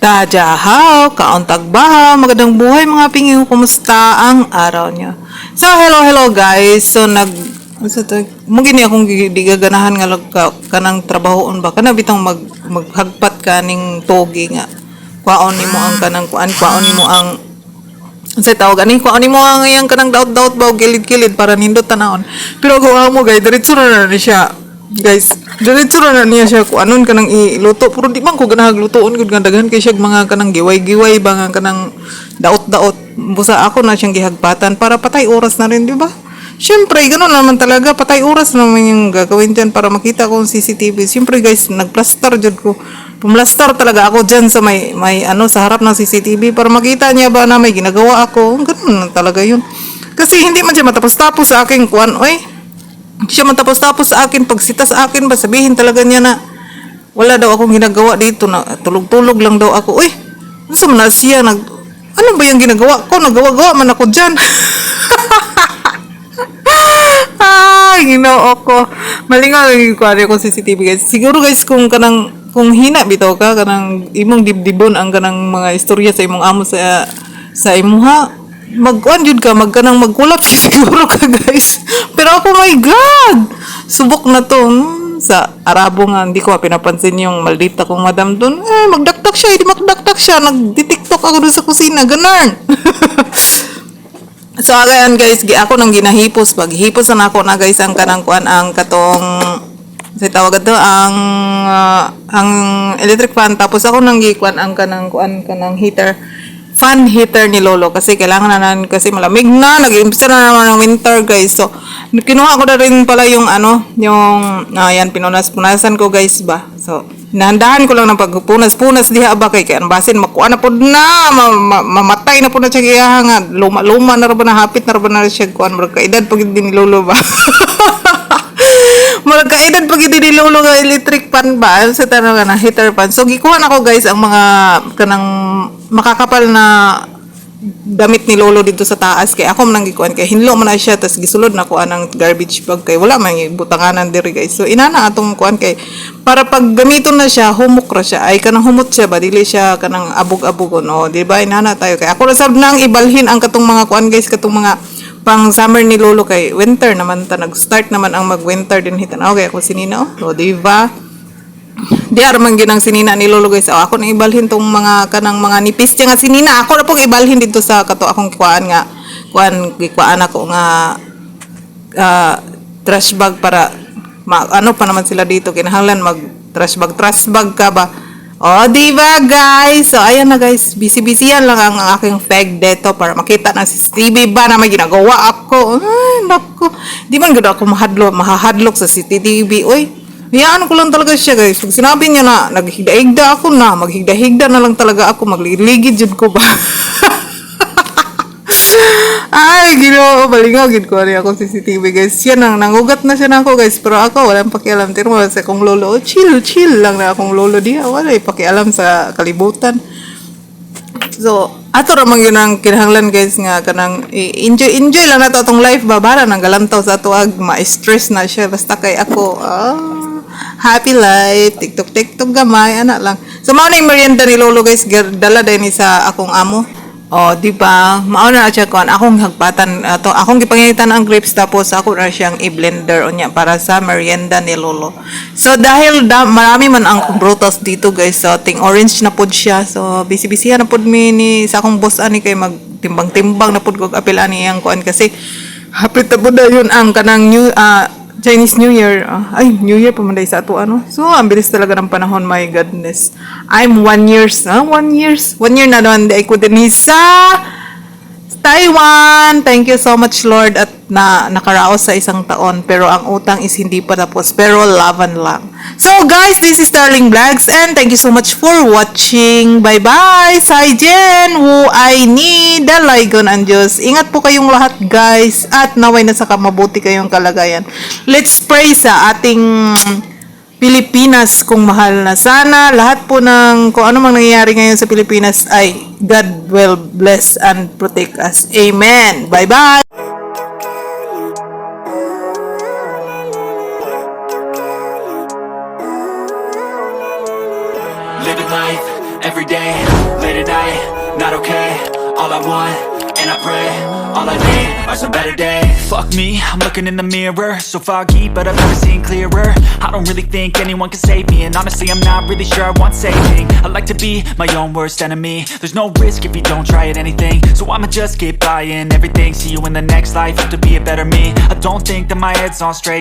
Dajahaw, kauntag bahaw, magandang buhay mga pingiw, kumusta ang araw niyo? So, hello guys. So, mugini akong di gaganahan nga kanang trabahoon ba? Kana bitang maghagpat kaning togi nga. Kwaon nimo ang kanang kwaon nimo ang sa tawag ani kwaon nimo ang iyang kanang daot-daot ba gilid-gilid para nindot tanahon. Pero kung amo guys, diretso na siya. Guys, diretso na niya siya kung anon kanang iluto. Pero di man ko ganahag lutoon gud nga daghan kay siya mga kanang giway-giway ba nga kanang daot-daot. Busa ako na siyang gihagpatan para patay oras na rin, di ba? Siyempre, gano'n naman talaga. Patay oras naman yung gagawin dyan para makita ko yung CCTV. Siyempre guys, nagplaster dyan ko. Pumlastar talaga ako dyan sa may sa harap ng CCTV para makita niya ba na may ginagawa ako. Gano'n talaga yun. Kasi hindi man siya matapos-tapos sa aking kuwan. Oy, hindi siya matapos-tapos sa akin. Pagsita sa akin ba, sabihin talaga niya na wala daw akong ginagawa dito. Na tulog-tulog lang daw ako. Uy, nasa man na siya. Ano ba yung ginagawa ko? Nagawa-gawa man ako dyan. Ay, ginoo ko. Malingaw yung kuwari ko CCTV guys. Siguro guys, kung hina bitaw ka, kanang imong dibdibon ang kanang mga istorya sa imong amo sa imuha, magkuan jud ka, magkulap siguro ka guys. Pero ako, my God! Subok na to. Sa Arabo nga, hindi ko pinapansin yung maldita kong madam doon. Magdaktak siya, hindi magdaktak siya. Nagdi-tiktok ako doon sa kusina. Ganun. So, again guys, ako nang ginahipos. Paghipos na ako na guys, ang kanang kuan, ang katong sa tawag ito, ang electric fan. Tapos ako nang gikuan ang kanang kuan, kanang heater. Fan heater ni Lolo kasi kailangan na kasi malamig na, nag-iimpisa na naman ng winter guys. So kinuha ko na rin pala yung yan, pinunas-punasan ko guys ba. So nahandahan ko lang ng pagpunas-punas diha ba kay ang basin makuha na po na mamatay na po na siya kaya nga luma na rin na hapit na rin na siya kuan murag kaedad pag din ni Lolo ba. Murag kaedad pag hindi Lolo nga electric fan ba sa tanong na heater fan. So gikuha na ko guys ang mga kanang makakapal na damit ni Lolo dito sa taas kay ako man gikuan kay hinlo man na siya tas gisulod na ko anang garbage bag kay wala man butanganan diri guys. So inana atong kuan kay para pag gamiton na siya humok ra siya ay kanang humot siya ba dili siya kanang abog-abogon o di ba inana tayo kay ako ra sab nang ibalhin ang katong mga kuan guys katong mga pang summer ni Lolo kay winter naman ta nag-start naman ang mag-winter din hitan. Okay, ako sinina o di ba? Di arman ginang sinina ni Lolo guys. Ako nang ibalhin tong mga kanang mga nipis nga sinina. Ako na pong ibalhin dito sa kato akong kuan nga kuan ako nga trash bag para ano pa naman sila dito kinahanglan mag trash bag ka ba. Oh, di ba guys? So, ayan na guys. Busy yan lang ang aking fag dito para makita ng CCTV ba na may ginagawa ako. Ay, naku. Di man gano'n ako mahahadlok sa CCTV. Uy, hiyaan ko lang talaga siya guys. Pag sinabi niya na naghigda-higda ako na, maghigda-higda na lang talaga ako, magliligid jud ko ba. Ay, ginoo, balingaw gid ko ari ako CCTV guys. Yan ang nangugat na siya nako guys, pero ako walang pakialam tiro sa akong lolo. Chill lang na akong lolo diha, wala pakialam sa kalibutan. So, ato ra man yun ang kinahanglan guys nga kanang enjoy lang nato atong life ba bara nang galantaw sa tuag ma-stress na siya basta kay ako. Happy life, TikTok gamay ana lang. So mao na yung merienda ni lolo guys, dala din sa akong amo. Oh, di ba? Mauna na siya kon akong hagpatan akong gipangitan ang grapes tapos ako na siyang i-blender unya para sa merienda ni Lolo. So dahil marami man ang prutas dito guys, so ting orange na pud siya. So busy na pud mi ni sa akong boss ani kay magtimbang-timbang na pud kog apil ani ang kuan kasi hapit na pud yun ang kanang Chinese New Year. New Year pa man sa ato ano. So, ang bilis talaga ng panahon, my goodness. I'm 1 year na naman di ko din sa Taiwan. Thank you so much Lord at nakaraos sa isang taon. Pero ang utang is hindi pa tapos. Pero laban lang. So guys, this is Darling Vlogs and thank you so much for watching. Bye-bye! Saijen! Wu I need dalaygon ang Diyos. Ingat po kayong lahat guys at naway na sa mabuti kayong kalagayan. Let's pray sa ating Pilipinas kung mahal na. Sana lahat po ng kung ano mang nangyayari ngayon sa Pilipinas ay God will bless and protect us. Amen. Bye-bye. Living life every day, late at night, not okay. All I want, and I pray, all I need are some better days. Fuck me, I'm looking in the mirror, so foggy, but I've never seen clearer. I don't really think anyone can save me, and honestly I'm not really sure I want saving. I like to be my own worst enemy. There's no risk if you don't try at anything, so I'ma just keep buying everything. See you in the next life, have to be a better me. I don't think that my head's on straight.